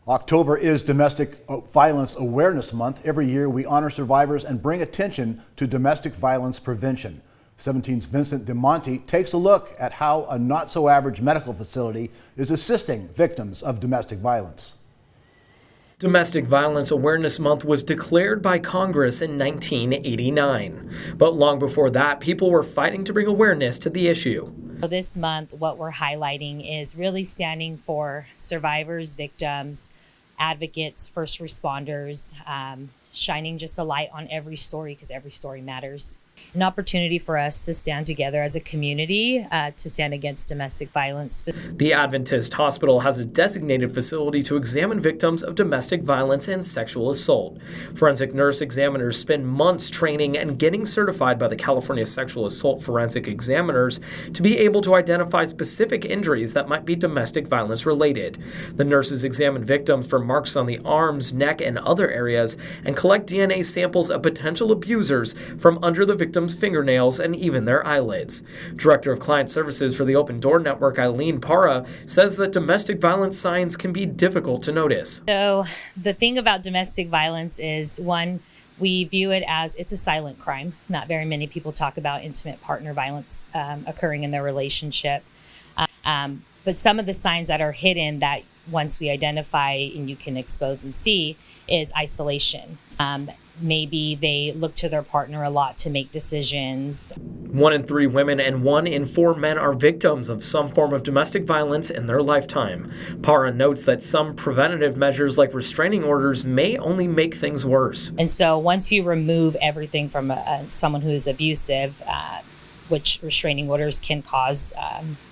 October is Domestic Violence Awareness Month. Every year we honor survivors and bring attention to domestic violence prevention. 17's Vincent DeMonte takes a look at how a not-so-average medical facility is assisting victims of domestic violence. Domestic Violence Awareness Month was declared by Congress in 1989. But long before that, people were fighting to bring awareness to the issue. This month, what we're highlighting is really standing for survivors, victims, advocates, first responders, shining just a light on every story because every story matters. An opportunity for us to stand together as a community to stand against domestic violence. The Adventist Hospital has a designated facility to examine victims of domestic violence and sexual assault. Forensic nurse examiners spend months training and getting certified by the California Sexual Assault Forensic Examiners to be able to identify specific injuries that might be domestic violence related. The nurses examine victims for marks on the arms, neck, and other areas and collect DNA samples of potential abusers from under the victim's fingernails and even their eyelids. Director of Client Services for the Open Door Network, Eileen Parra, says that domestic violence signs can be difficult to notice. So the thing about domestic violence is, one, we view it as it's a silent crime. Not very many people talk about intimate partner violence occurring in their relationship. But some of the signs that are hidden that once we identify and you can expose and see is isolation. Maybe they look to their partner a lot to make decisions. 1 in 3 women and 1 in 4 men are victims of some form of domestic violence in their lifetime. Parra notes that some preventative measures like restraining orders may only make things worse. And so once you remove everything from someone who is abusive, which restraining orders can cause,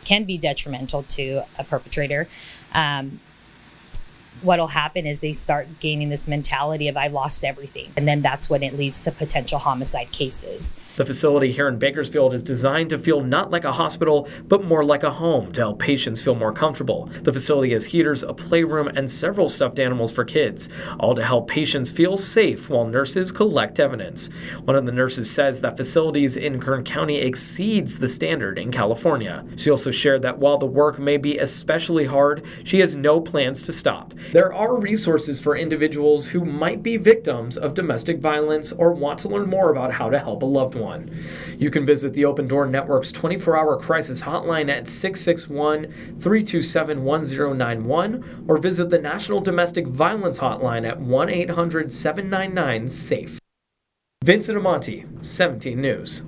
can be detrimental to a perpetrator, what'll happen is they start gaining this mentality of I've lost everything. And then that's when it leads to potential homicide cases. The facility here in Bakersfield is designed to feel not like a hospital, but more like a home to help patients feel more comfortable. The facility has heaters, a playroom, and several stuffed animals for kids, all to help patients feel safe while nurses collect evidence. One of the nurses says that facilities in Kern County exceeds the standard in California. She also shared that while the work may be especially hard, she has no plans to stop. There are resources for individuals who might be victims of domestic violence or want to learn more about how to help a loved one. You can visit the Open Door Network's 24-hour crisis hotline at 661-327-1091 or visit the National Domestic Violence Hotline at 1-800-799-SAFE. Vincent DeMonte, 17 News.